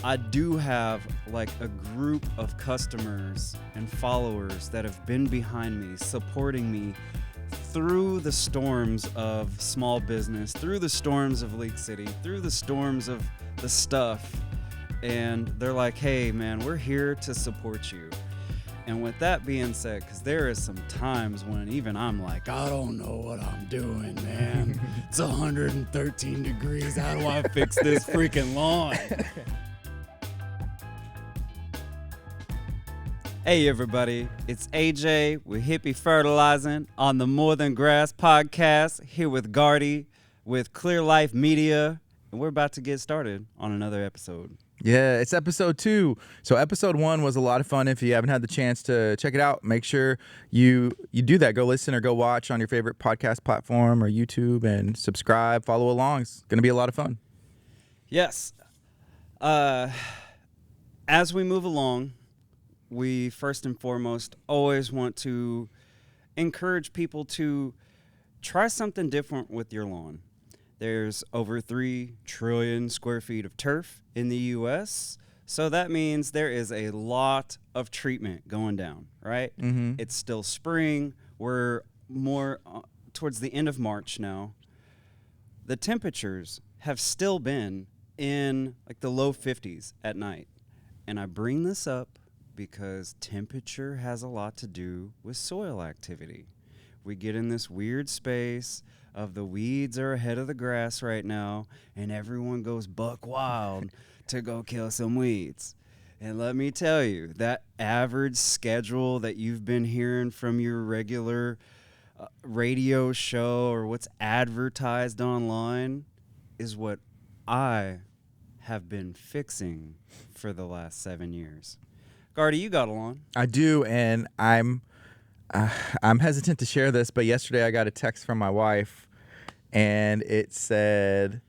I do have like a group of customers and followers that have been behind me, supporting me through the storms of small business, through the storms of League City, through the storms of the stuff. And they're like, hey, man, we're here to support you. And with that being said, because there is some times when even I'm like, I don't know what I'm doing, man. It's 113 degrees. How do I fix this freaking lawn? Hey, everybody. It's AJ with Hippie Fertilizing on the More Than Grass podcast, here with Gardy, with Clear Life Media. And we're about to get started on another episode. Yeah, it's episode 2. So episode 1 was a lot of fun. If you haven't had the chance to check it out, make sure you do that. Go listen or go watch on your favorite podcast platform or YouTube and subscribe, follow along. It's going to be a lot of fun. Yes. As we move along, we first and foremost always want to encourage people to try something different with your lawn. There's over 3 trillion square feet of turf in the U.S., so that means there is a lot of treatment going down, right? Mm-hmm. It's still spring. We're more towards the end of March now. The temperatures have still been in like the low 50s at night. And I bring this up because temperature has a lot to do with soil activity. We get in this weird space of the weeds are ahead of the grass right now, and everyone goes buck wild to go kill some weeds. And let me tell you, that average schedule that you've been hearing from your regular radio show or what's advertised online is what I have been fixing for the last 7 years. Gardy, you got a lawn. I do, and I'm hesitant to share this, but yesterday I got a text from my wife, and it said,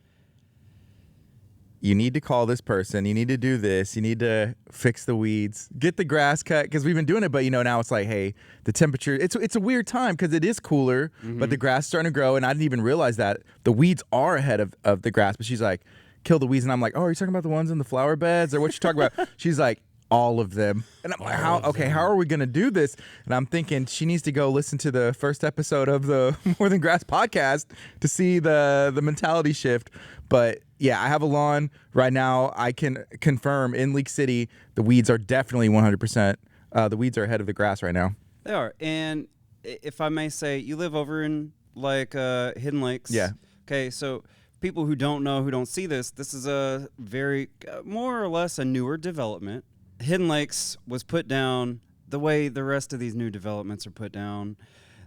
you need to call this person, you need to do this, you need to fix the weeds, get the grass cut, because we've been doing it, but now it's like, hey, the temperature, it's a weird time because it is cooler, but the grass is starting to grow, and I didn't even realize that the weeds are ahead of the grass, but she's like, kill the weeds, and I'm like, oh, are you talking about the ones in the flower beds, or what you talking about? She's like, all of them. And I'm like, how are we going to do this? And I'm thinking she needs to go listen to the first episode of the More Than Grass podcast to see the mentality shift. But yeah, I have a lawn right now. I can confirm in League City, the weeds are definitely 100%. The weeds are ahead of the grass right now. They are. And if I may say, you live over in like Hidden Lakes. Yeah. Okay, so people who don't know, who don't see this is a very, more or less a newer development. Hidden Lakes was put down the way the rest of these new developments are put down.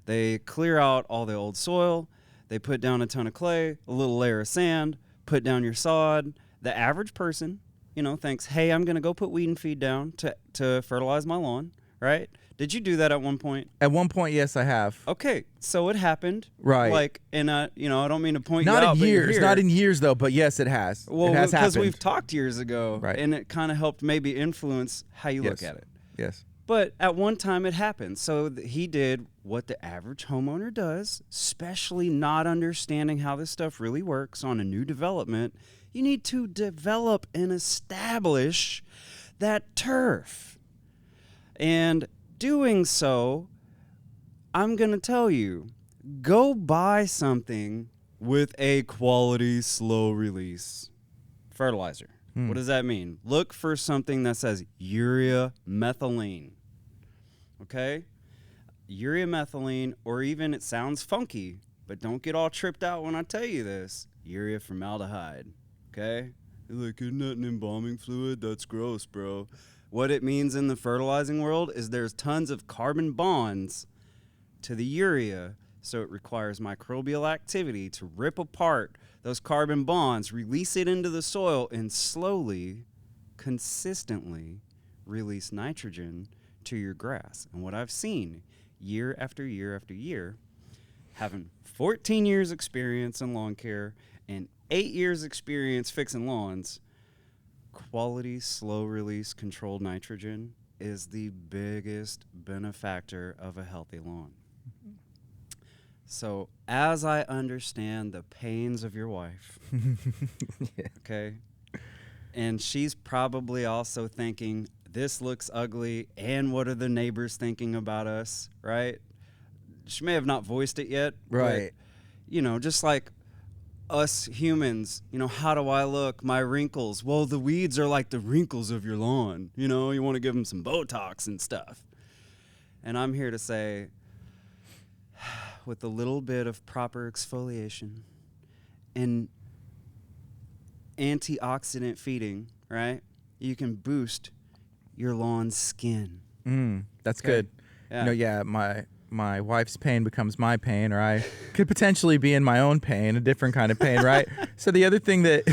They clear out all the old soil. They put down a ton of clay, a little layer of sand, put down your sod. The average person, thinks, hey, I'm going to go put weed and feed down to fertilize my lawn, right? Did you do that at one point? At one point, yes, I have. Okay, so it happened. Right. Like, and, I don't mean to point not you out. Not in years, though, but yes, it has. Well, it has because happened. we've talked years ago, right. And it kind of helped maybe influence how you look at it. Yes. But at one time it happened. So he did what the average homeowner does, especially not understanding how this stuff really works on a new development. You need to develop and establish that turf. And doing so, I'm going to tell you, go buy something with a quality slow release fertilizer. What does that mean? Look for something that says urea methylene. Okay? Urea methylene, or even, it sounds funky, but don't get all tripped out when I tell you this, urea formaldehyde. Okay? You're like, isn't that an embalming fluid? That's gross, bro. What it means in the fertilizing world is there's tons of carbon bonds to the urea, so it requires microbial activity to rip apart those carbon bonds, release it into the soil, and slowly, consistently release nitrogen to your grass. And what I've seen year after year after year, having 14 years experience in lawn care and 8 years experience fixing lawns, quality, slow-release, controlled nitrogen is the biggest benefactor of a healthy lawn. So as I understand the pains of your wife, Yeah. okay, And she's probably also thinking, this looks ugly, and what are the neighbors thinking about us, right? She may have not voiced it yet. Right. But, just like us humans, how do I look? My wrinkles. Well, the weeds are like the wrinkles of your lawn. You want to give them some Botox and stuff. And I'm here to say, with a little bit of proper exfoliation and antioxidant feeding, right, you can boost your lawn's skin. That's good. Yeah. My wife's pain becomes my pain, or I could potentially be in my own pain, a different kind of pain, right? So the other thing that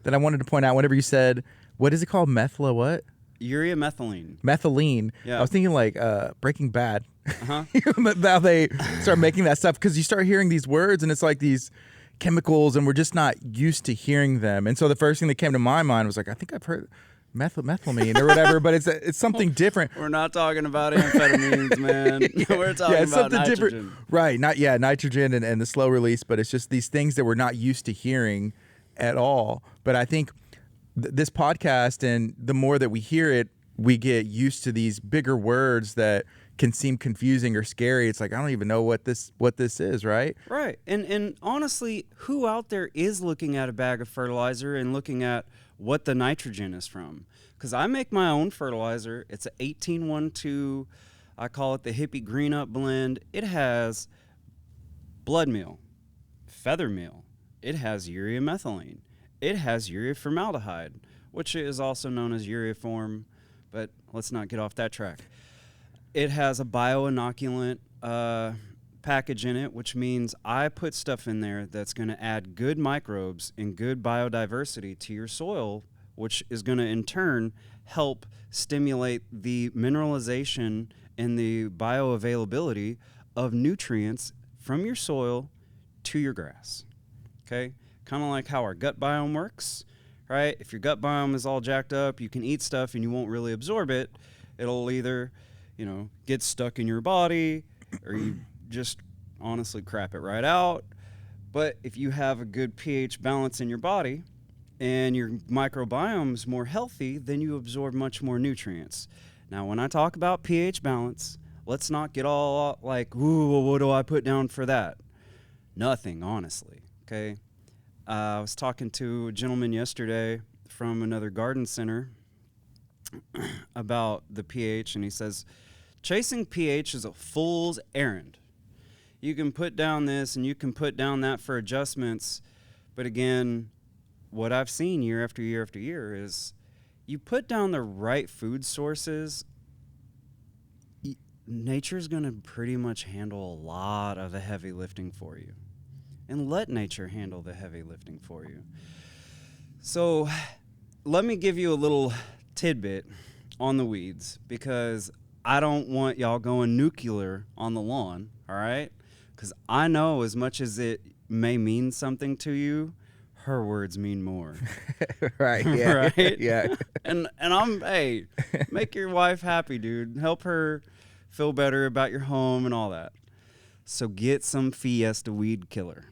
I wanted to point out, whenever you said, what is it called? What? Urea methylene. Methylene. Yeah. I was thinking like Breaking Bad. Uh-huh. Now they start making that stuff because you start hearing these words and it's like these chemicals and we're just not used to hearing them. And so the first thing that came to my mind was like, I think I've heard methylamine or whatever, but it's something different. We're not talking about amphetamines, man. We're talking about nitrogen. Different. Right. Nitrogen and the slow release, but it's just these things that we're not used to hearing at all. But I think this podcast, and the more that we hear it, we get used to these bigger words that can seem confusing or scary. It's like, I don't even know what this is, right? Right. And honestly, who out there is looking at a bag of fertilizer and looking at what the nitrogen is from? Because I make my own fertilizer. It's an 1812. I call it the Hippie Green Up blend. It has blood meal, feather meal. It has urea methylene. It has urea formaldehyde, which is also known as ureaform, but let's not get off that track. It has a bioinoculant package in it, which means I put stuff in there that's going to add good microbes and good biodiversity to your soil, which is going to in turn help stimulate the mineralization and the bioavailability of nutrients from your soil to your grass. Okay? Kind of like how our gut biome works, right? If your gut biome is all jacked up, you can eat stuff and you won't really absorb it. It'll either, get stuck in your body or you just honestly crap it right out. But if you have a good pH balance in your body and your microbiome is more healthy, then you absorb much more nutrients. Now, when I talk about pH balance, let's not get all like, ooh, well, what do I put down for that? Nothing, honestly, okay? I was talking to a gentleman yesterday from another garden center about the pH, and he says, chasing pH is a fool's errand. You can put down this and you can put down that for adjustments, but again, what I've seen year after year after year is you put down the right food sources, nature's going to pretty much handle a lot of the heavy lifting for you. And let nature handle the heavy lifting for you. So let me give you a little tidbit on the weeds, because I don't want y'all going nuclear on the lawn, all right? Because I know as much as it may mean something to you, her words mean more. Right, yeah. Right? Yeah. And hey, make your wife happy, dude. Help her feel better about your home and all that. So get some Fiesta weed killer.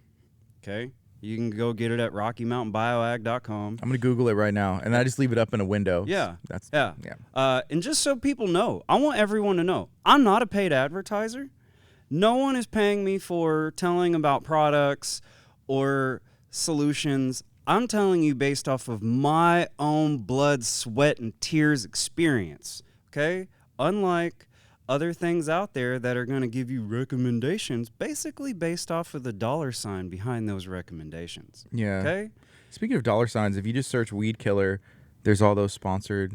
Okay? You can go get it at RockyMountainBioAg.com. I'm going to Google it right now, and I just leave it up in a window. Yeah. Yeah. And just so people know, I want everyone to know, I'm not a paid advertiser. No one is paying me for telling about products or solutions. I'm telling you based off of my own blood, sweat, and tears experience. Okay? Unlike other things out there that are going to give you recommendations basically based off of the dollar sign behind those recommendations. Yeah. Okay? Speaking of dollar signs, if you just search weed killer, there's all those sponsored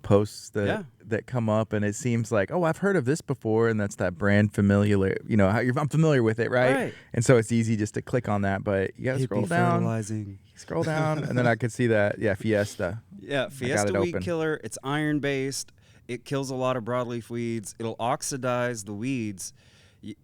posts that come up, and it seems like, oh, I've heard of this before, and that's that brand familiar, I'm familiar with it, right? And so it's easy just to click on that, but you got to scroll down. Fertilizing. Scroll down, and then I could see that, Fiesta. Yeah, Fiesta weed killer. It's iron-based. It kills a lot of broadleaf weeds. It'll oxidize the weeds.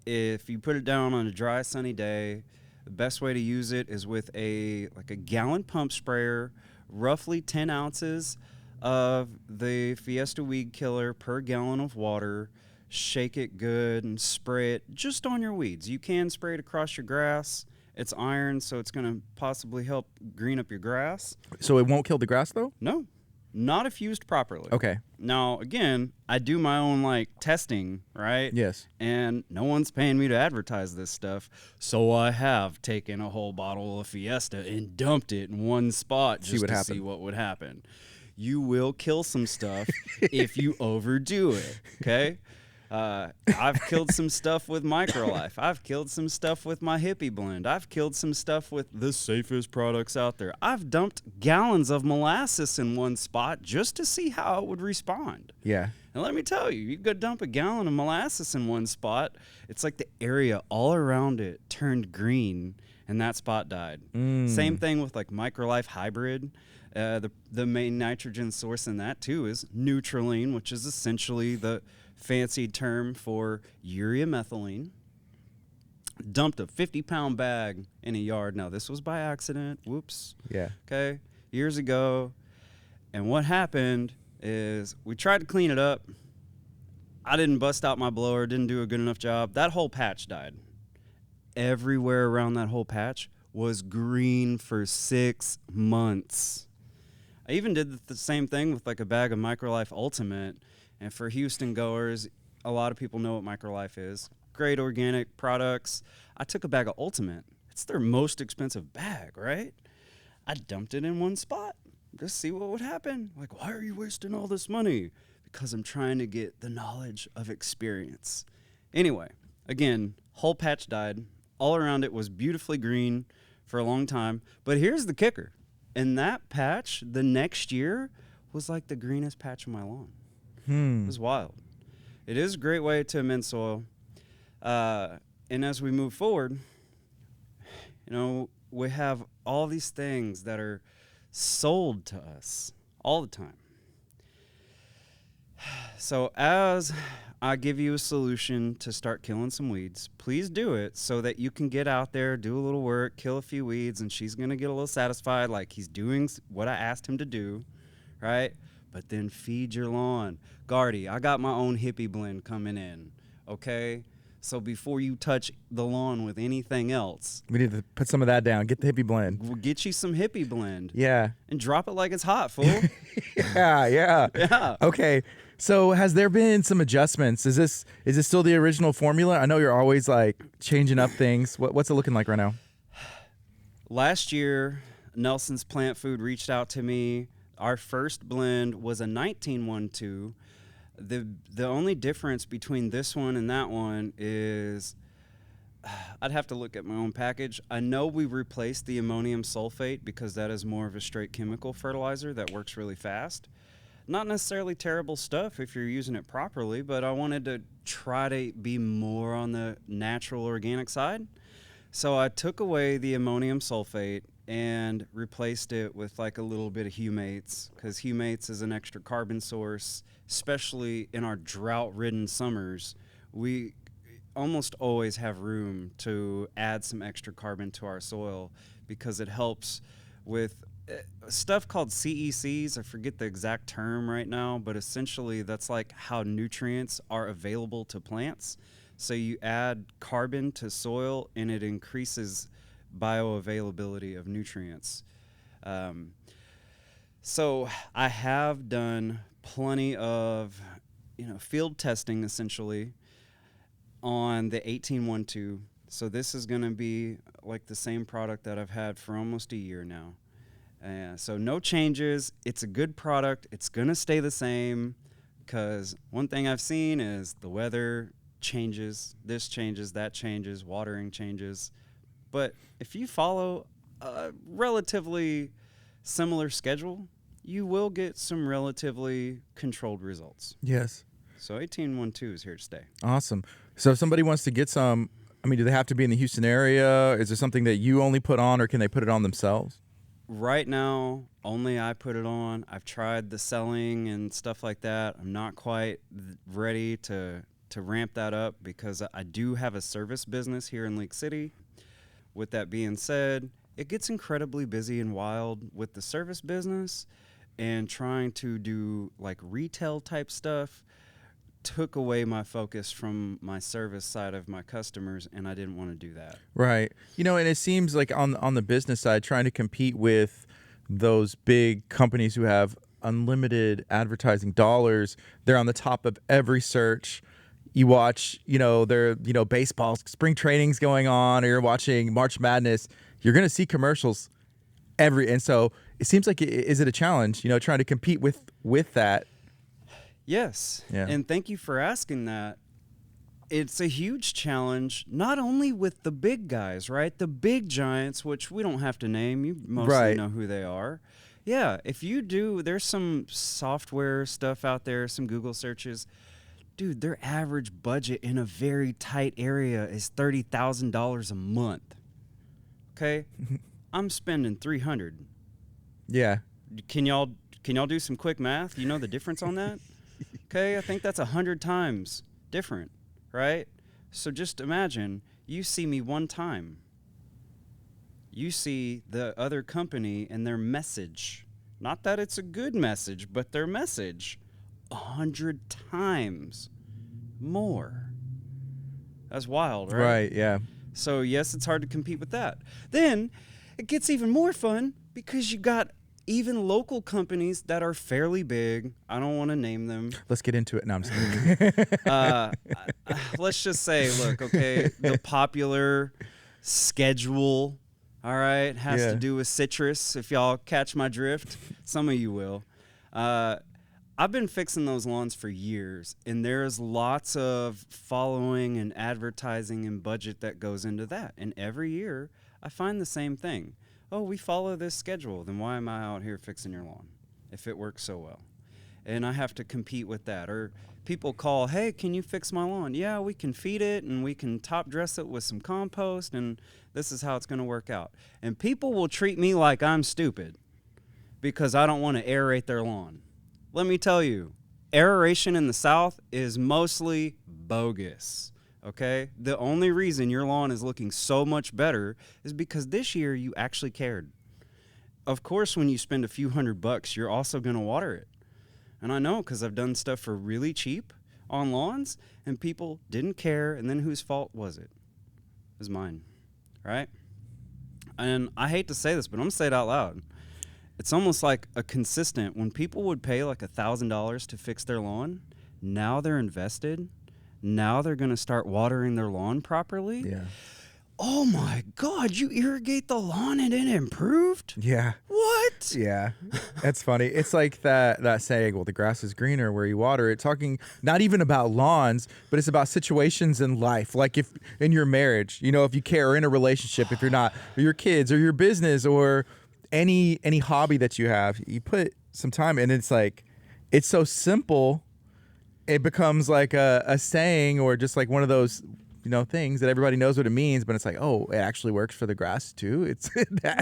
If you put it down on a dry, sunny day, the best way to use it is with a gallon pump sprayer, roughly 10 ounces of the Fiesta weed killer per gallon of water. Shake it good and spray it just on your weeds. You can spray it across your grass It's iron, so it's going to possibly help green up your grass. So it won't kill the grass, though? No, not if used properly. Okay. Now, again, I do my own like testing, right? Yes. And no one's paying me to advertise this stuff. So I have taken a whole bottle of Fiesta and dumped it in one spot just to see what would happen. You will kill some stuff if you overdo it, okay? I've killed some stuff with Microlife. I've killed some stuff with my Hippie blend. I've killed some stuff with the safest products out there. I've dumped gallons of molasses in one spot just to see how it would respond. Yeah. And let me tell you, you go dump a gallon of molasses in one spot, it's like the area all around it turned green and that spot died. Same thing with like Microlife Hybrid. The main nitrogen source in that too is Neutralene, which is essentially the fancy term for urea methylene. Dumped a 50-pound bag in a yard. Now, this was by accident. Whoops. Yeah. Okay. Years ago. And what happened is we tried to clean it up. I didn't bust out my blower, didn't do a good enough job. That whole patch died. Everywhere around that whole patch was green for 6 months. I even did the same thing with like a bag of Microlife Ultimate. And for Houston goers, a lot of people know what Microlife is. Great organic products. I took a bag of Ultimate. It's their most expensive bag, right? I dumped it in one spot. Just see what would happen. Like, why are you wasting all this money? Because I'm trying to get the knowledge of experience. Anyway, again, whole patch died. All around it was beautifully green for a long time. But here's the kicker. And that patch, the next year, was like the greenest patch of my lawn. It was wild. It is a great way to amend soil. And as we move forward, you know, we have all these things that are sold to us all the time. So as I give you a solution to start killing some weeds, please do it so that you can get out there, do a little work, kill a few weeds, and she's going to get a little satisfied like he's doing what I asked him to do, right? But then feed your lawn. Gardy, I got my own Hippie blend coming in, okay? So before you touch the lawn with anything else, we need to put some of that down. Get the Hippie blend. We'll get you some Hippie blend. Yeah. And drop it like it's hot, fool. Yeah. Okay. So has there been some adjustments? Is this still the original formula? I know you're always like changing up things. What's it looking like right now? Last year, Nelson's Plant Food reached out to me. Our first blend was a 1912. The only difference between this one and that one is I'd have to look at my own package. I know we replaced the ammonium sulfate because that is more of a straight chemical fertilizer that works really fast. Not necessarily terrible stuff if you're using it properly, but I wanted to try to be more on the natural organic side. So I took away the ammonium sulfate and replaced it with like a little bit of humates, because humates is an extra carbon source, especially in our drought-ridden summers. We almost always have room to add some extra carbon to our soil because it helps with stuff called CECs. I forget the exact term right now, but essentially that's like how nutrients are available to plants. So you add carbon to soil and it increases bioavailability of nutrients. So I have done plenty of field testing essentially on the 1812. So this is going to be like the same product that I've had for almost a year now. So no changes. It's a good product. It's going to stay the same because one thing I've seen is the weather changes. This changes, that changes, watering changes. But if you follow a relatively similar schedule, you will get some relatively controlled results. Yes. So 1812 is here to stay. Awesome. So if somebody wants to get some, do they have to be in the Houston area? Is there something that you only put on, or can they put it on themselves? Right now, only I put it on. I've tried the selling and stuff like that. I'm not quite ready to ramp that up because I do have a service business here in Lake City. With that being said, it gets incredibly busy and wild with the service business and trying to do like retail type stuff. took away my focus from my service side of my customers, and I didn't want to do that. Right. And it seems like on the business side, trying to compete with those big companies who have unlimited advertising dollars, they're on the top of every search. You watch, baseball, spring training's going on, or you're watching March Madness, you're going to see commercials and so it seems like, is it a challenge, trying to compete with that? Yes. Yeah. And thank you for asking that. It's a huge challenge, not only with the big guys, right? The big giants, which we don't have to name. You mostly know who they are. Yeah, if you do, there's some software stuff out there, some Google searches. Dude, their average budget in a very tight area is $30,000 a month. Okay? I'm spending $300. Yeah. Can y'all do some quick math? You know the difference on that? Okay, I think that's 100 times different, right? So just imagine, you see me one time. You see the other company and their message. Not that it's a good message, but their message 100 times more. That's wild, right? Right, yeah. So yes, it's hard to compete with that. Then it gets even more fun because you got even local companies that are fairly big. I don't want to name them. Let's get into it. No, I'm just kidding. Let's just say, look, okay, the popular schedule, all right, has to do with citrus. If y'all catch my drift, some of you will. I've been fixing those lawns for years, and there's lots of following and advertising and budget that goes into that. And every year, I find the same thing. Oh, we follow this schedule, then why am I out here fixing your lawn if it works so well? And I have to compete with that. Or people call, hey, can you fix my lawn? Yeah, we can feed it, and we can top dress it with some compost, and this is how it's going to work out. And people will treat me like I'm stupid because I don't want to aerate their lawn. Let me tell you, aeration in the South is mostly bogus. Okay? The only reason your lawn is looking so much better is because this year you actually cared. Of course, when you spend a few $100, you're also going to water it. And I know because I've done stuff for really cheap on lawns, and people didn't care, and then whose fault was it? It was mine, right? And I hate to say this, but I'm going to say it out loud. It's almost like a consistent, when people would pay like $1,000 to fix their lawn, now they're invested. Now they're going to start watering their lawn properly. Yeah. Oh my God, you irrigate the lawn and it improved? Yeah. What? Yeah. That's funny. It's like that saying, well, the grass is greener where you water it. Talking not even about lawns, but it's about situations in life. Like if in your marriage, if you care, or in a relationship, if you're not, or your kids or your business or any hobby that you have, you put some time in. It's like, it's so simple. It becomes like a saying, or just like one of those, things that everybody knows what it means, but it's like, oh, it actually works for the grass too.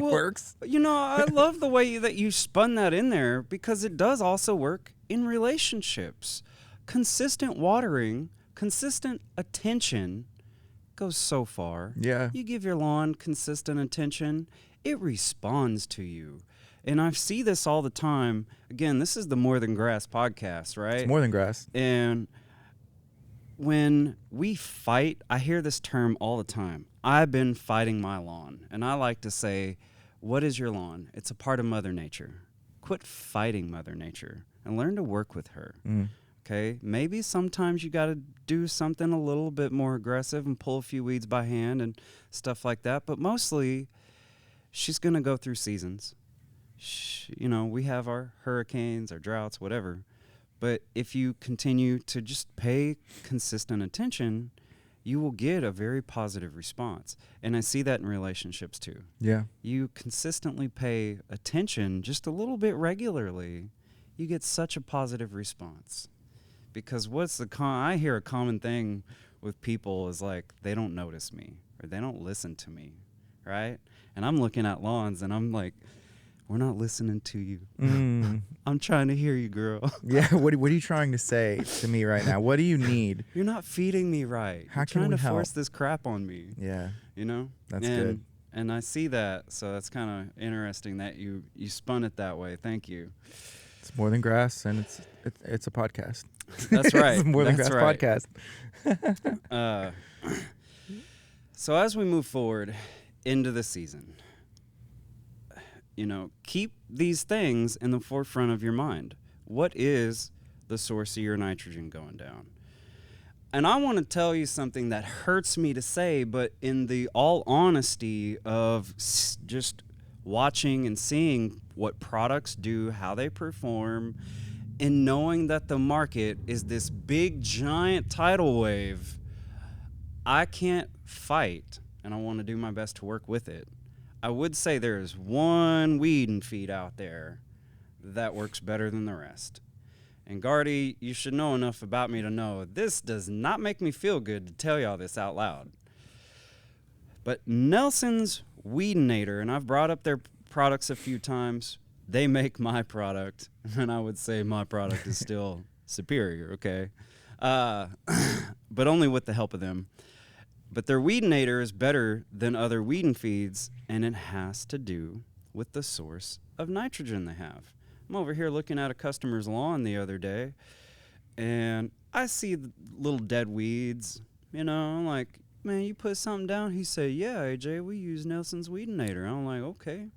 Works. I love the way that you spun that in there, because it does also work in relationships. Consistent watering, consistent attention goes so far. Yeah. You give your lawn consistent attention, it responds to you. And I see this all the time. Again, this is the More Than Grass podcast, right? It's more than grass. And when we fight, I hear this term all the time. I've been fighting my lawn. And I like to say, what is your lawn? It's a part of Mother Nature. Quit fighting Mother Nature and learn to work with her. Okay? Maybe sometimes you got to do something a little bit more aggressive and pull a few weeds by hand and stuff like that. But mostly, she's going to go through seasons. We have our hurricanes, our droughts, whatever. But if you continue to just pay consistent attention, you will get a very positive response. And I see that in relationships too. Yeah. You consistently pay attention just a little bit regularly, you get such a positive response. Because I hear a common thing with people is like, they don't notice me or they don't listen to me, right? And I'm looking at lawns and I'm like, we're not listening to you. I'm trying to hear you, girl. Yeah. What are you trying to say to me right now? What do you need? You're not feeding me right. How You're can trying we to help? force this crap on me. Yeah. That's and, good. And I see that, so that's kind of interesting that you spun it that way. Thank you. It's more than grass, and it's a podcast. That's right. It's more than That's grass right. podcast. So as we move forward into the season, keep these things in the forefront of your mind. What is the source of your nitrogen going down? And I want to tell you something that hurts me to say, but in the all honesty of just watching and seeing what products do, how they perform, and knowing that the market is this big, giant tidal wave, I can't fight, and I want to do my best to work with it. I would say there's one weed and feed out there that works better than the rest. And Gardy, you should know enough about me to know this does not make me feel good to tell y'all this out loud. But Nelson's Weedinator, and I've brought up their products a few times, they make my product, and I would say my product is still superior, okay? But only with the help of them. But their Weedinator is better than other weed and feeds, and it has to do with the source of nitrogen they have. I'm over here looking at a customer's lawn the other day, and I see the little dead weeds. I'm like, man, you put something down? He said, yeah, AJ, we use Nelson's Weedinator. I'm like, okay.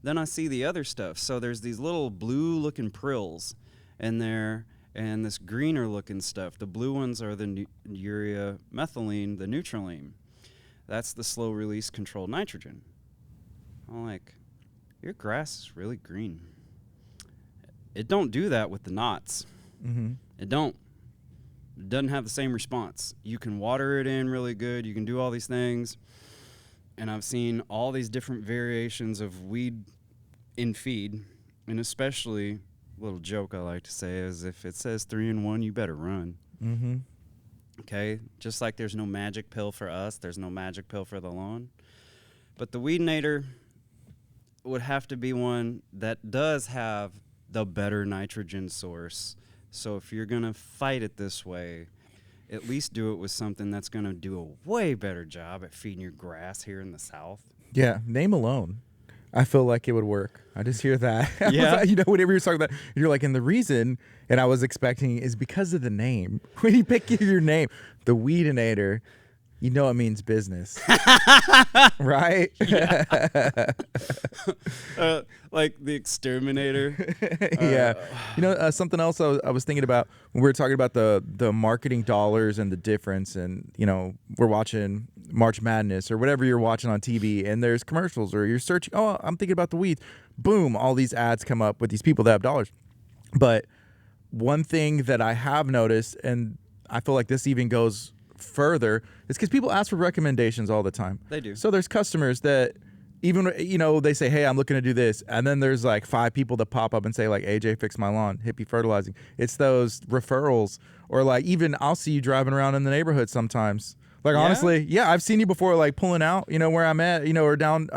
Then I see the other stuff. So there's these little blue-looking prills in there, and this greener-looking stuff. The blue ones are the urea methylene, the neutralene. That's the slow-release controlled nitrogen. I'm like, your grass is really green. It don't do that with the knots. Mm-hmm. It don't. It doesn't have the same response. You can water it in really good. You can do all these things. And I've seen all these different variations of weed in feed, and especially, a little joke I like to say is if it says 3-in-1, you better run. Mm-hmm. Okay? Just like there's no magic pill for us, there's no magic pill for the lawn. But the Weedinator would have to be one that does have the better nitrogen source. So if you're going to fight it this way, at least do it with something that's going to do a way better job at feeding your grass here in the South. Yeah, name alone, I feel like it would work. I just hear that. Yeah. Whenever you're talking about, you're like, and the reason, and I was expecting, is because of the name. When you pick your name, the Weedinator, it means business. Right? Like the exterminator. Yeah. Something else I was thinking about when we were talking about the marketing dollars and the difference, and, we're watching March Madness or whatever you're watching on TV, and there's commercials, or you're searching, oh, I'm thinking about the weeds. Boom, all these ads come up with these people that have dollars. But one thing that I have noticed, and I feel like this even goes further, is because people ask for recommendations all the time. They do. So there's customers that even, they say, hey, I'm looking to do this. And then there's like 5 people that pop up and say, like, AJ fixed my lawn, Hippie Fertilizing. It's those referrals. Or like even I'll see you driving around in the neighborhood sometimes. Like, honestly, yeah, I've seen you before, like pulling out, where I'm at, or down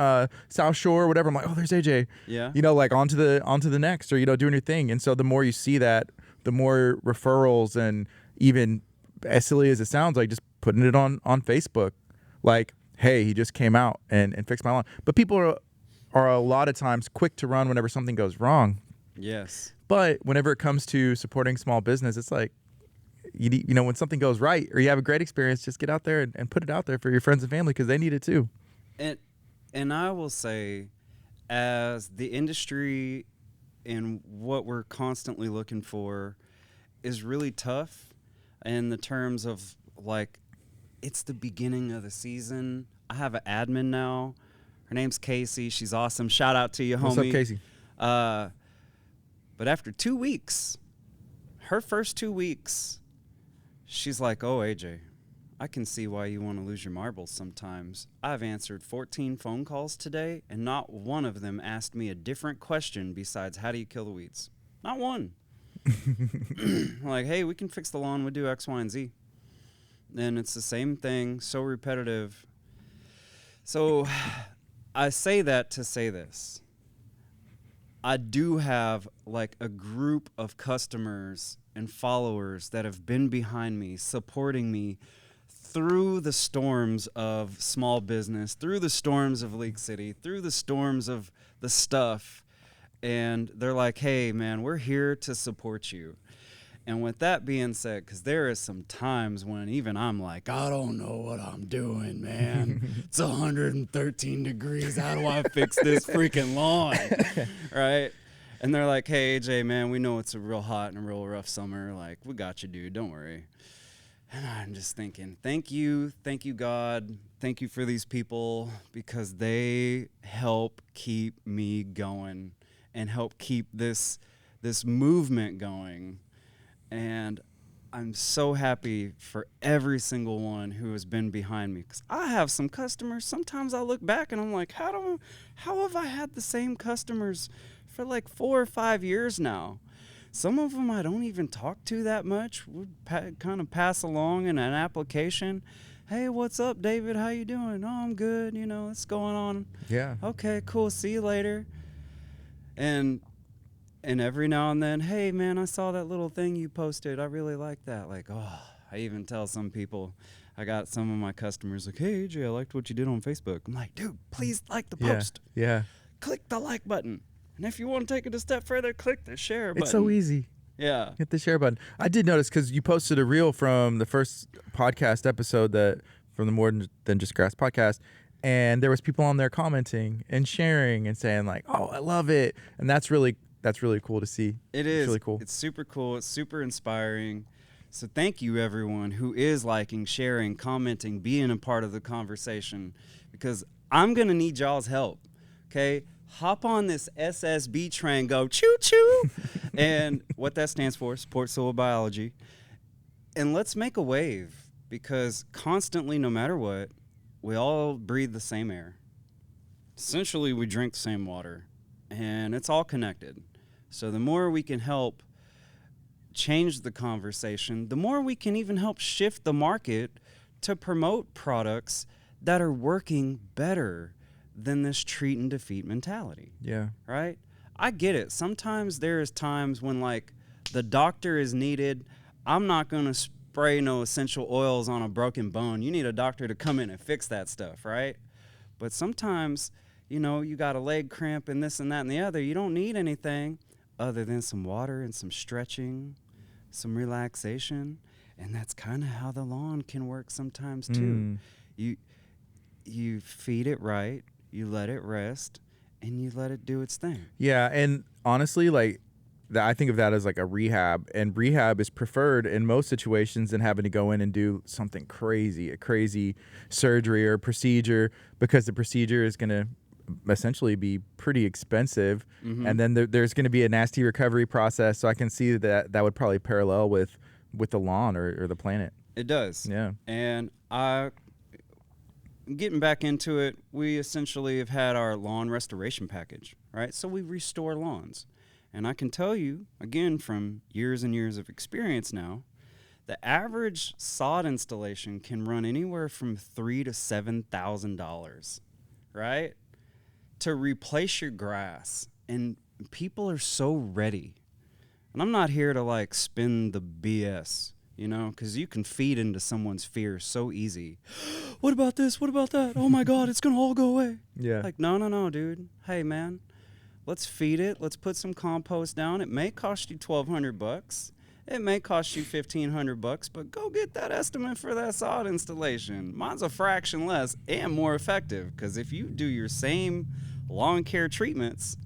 South Shore or whatever. I'm like, oh, there's AJ. Yeah. Like onto the next, or, doing your thing. And so the more you see that, the more referrals, and even as silly as it sounds, like just putting it on Facebook, like, hey, he just came out and fixed my lawn. But people are a lot of times quick to run whenever something goes wrong. Yes. But whenever it comes to supporting small business, it's like, when something goes right or you have a great experience, just get out there and put it out there for your friends and family, because they need it too. And I will say, as the industry and what we're constantly looking for is really tough in the terms of, like, it's the beginning of the season. I have an admin now. Her name's Casey. She's awesome. Shout out to you, homie. What's up, Casey? But after 2 weeks, her first 2 weeks, she's like, oh, AJ, I can see why you want to lose your marbles sometimes. I've answered 14 phone calls today, and not one of them asked me a different question besides, how do you kill the weeds? Not one. Like, hey, we can fix the lawn. We do X, Y, and Z. And it's the same thing, so repetitive. So I say that to say this. I do have, like, a group of customers and followers that have been behind me, supporting me through the storms of small business, through the storms of League City, through the storms of the stuff. And they're like, hey, man, we're here to support you. And with that being said, because there is some times when even I'm like, I don't know what I'm doing, man. It's 113 degrees. How do I fix this freaking lawn? Right? And they're like, hey, AJ, man, we know it's a real hot and a real rough summer. Like, we got you, dude. Don't worry. And I'm just thinking, thank you, God. Thank you for these people, because they help keep me going and help keep this movement going. And I'm so happy for every single one who has been behind me, because I have some customers. Sometimes I look back and I'm like, how have I had the same customers for like 4 or 5 years now? Some of them I don't even talk to that much. We kind of pass along in an application. Hey, what's up, David? How you doing? Oh, I'm good. You know, what's going on? Yeah. Okay, cool. See you later. And every now and then, hey, man, I saw that little thing you posted. I really like that. Like, oh, I even tell some people, I got some of my customers like, hey, AJ, I liked what you did on Facebook. I'm like, dude, please like the post. Yeah. Click the like button. And if you want to take it a step further, click the share button. It's so easy. Yeah. Hit the share button. I did notice, because you posted a reel from the first podcast episode from the More Than Just Grass podcast, and there was people on there commenting and sharing and saying like, oh, I love it. And that's really cool to see. It is. It's really cool. It's super cool. It's super inspiring. So thank you, everyone who is liking, sharing, commenting, being a part of the conversation, because I'm going to need y'all's help. Okay? Hop on this SSB train, go choo-choo. And what that stands for, support soil biology. And let's make a wave, because constantly, no matter what, we all breathe the same air. Essentially, we drink the same water, and it's all connected. So the more we can help change the conversation, the more we can even help shift the market to promote products that are working better than this treat and defeat mentality. Yeah. Right? I get it. Sometimes there is times when, like, the doctor is needed. I'm not going to spray no essential oils on a broken bone. You need a doctor to come in and fix that stuff, right? But sometimes, you know, you got a leg cramp and this and that and the other. You don't need anything other than some water and some stretching, some relaxation. And that's kind of how the lawn can work sometimes too. You feed it right, you let it rest, and you let it do its thing. Yeah, and honestly, like, I think of that as like a rehab, and rehab is preferred in most situations than having to go in and do something crazy, a crazy surgery or procedure, because the procedure is going to essentially be pretty expensive, and then there's going to be a nasty recovery process. So I can see that would probably parallel with the lawn or the planet. It does. Yeah. And getting back into it, we essentially have had our lawn restoration package, right? So we restore lawns. And I can tell you, again, from years and years of experience now, the average sod installation can run anywhere from $3,000 to $7,000, right? To replace your grass. And people are so ready. And I'm not here to, like, spin the BS, you know, because you can feed into someone's fear so easy. What about this? What about that? Oh, my God, it's going to all go away. Yeah. Like, no, dude. Hey, man, let's feed it. Let's put some compost down. It may cost you $1,200. It may cost you $1,500, but go get that estimate for that sod installation. Mine's a fraction less and more effective, because if you do your same lawn care treatments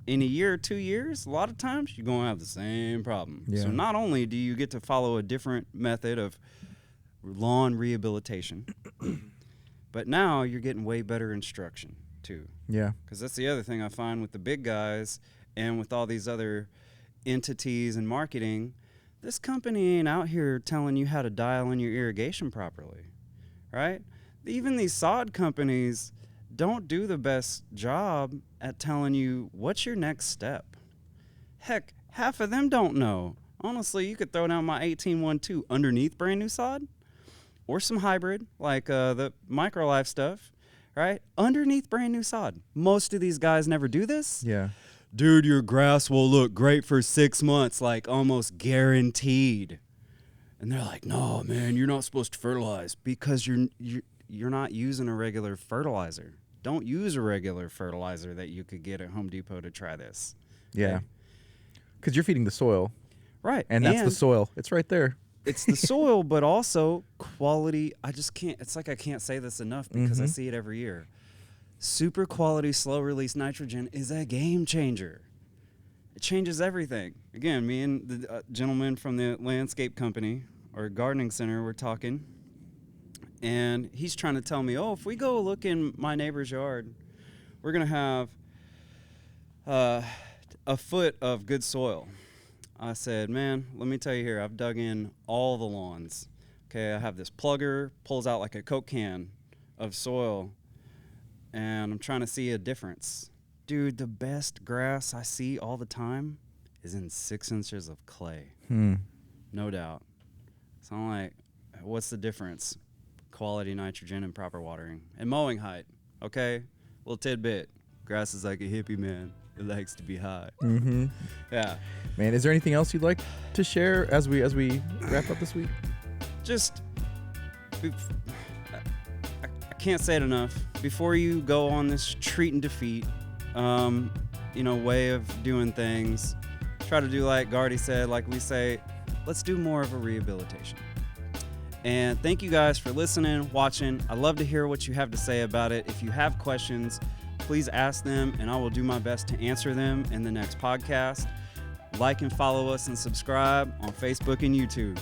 in a year or 2 years, a lot of times you're going to have the same problem. Yeah. So not only do you get to follow a different method of lawn rehabilitation, but now you're getting way better instruction too. Yeah. Because that's the other thing I find with the big guys and with all these other entities and marketing. This company ain't out here telling you how to dial in your irrigation properly, right? Even these sod companies don't do the best job at telling you what's your next step. Heck, half of them don't know. Honestly, you could throw down my 1812 underneath brand new sod, or some hybrid like the MicroLife stuff, right? Underneath brand new sod. Most of these guys never do this. Yeah. Dude, your grass will look great for 6 months, like almost guaranteed. And they're like, no, man, you're not supposed to fertilize because you're not using a regular fertilizer. Don't use a regular fertilizer that you could get at Home Depot to try this. Yeah. Because you're feeding the soil. Right. And that's the soil. It's right there. It's the soil, but also quality. I just can't. It's like I can't say this enough because I see it every year. Super quality, slow release nitrogen is a game changer. It changes everything. Again, me and the gentleman from the landscape company or gardening center were talking, and he's trying to tell me, oh, if we go look in my neighbor's yard, we're going to have a foot of good soil. I said, man, let me tell you here, I've dug in all the lawns. Okay, I have this plugger, pulls out like a Coke can of soil, and I'm trying to see a difference. Dude, the best grass I see all the time is in 6 inches of clay. No doubt. So I'm like, what's the difference? Quality nitrogen and proper watering. And mowing height, okay? Little tidbit. Grass is like a hippie, man. It likes to be high. Yeah. Man, is there anything else you'd like to share as we wrap up this week? Just, I can't say it enough. Before you go on this treat and defeat, way of doing things, try to do like Gardy said, like we say, let's do more of a rehabilitation. And thank you guys for listening, watching. I'd love to hear what you have to say about it. If you have questions, please ask them, and I will do my best to answer them in the next podcast. Like and follow us and subscribe on Facebook and YouTube.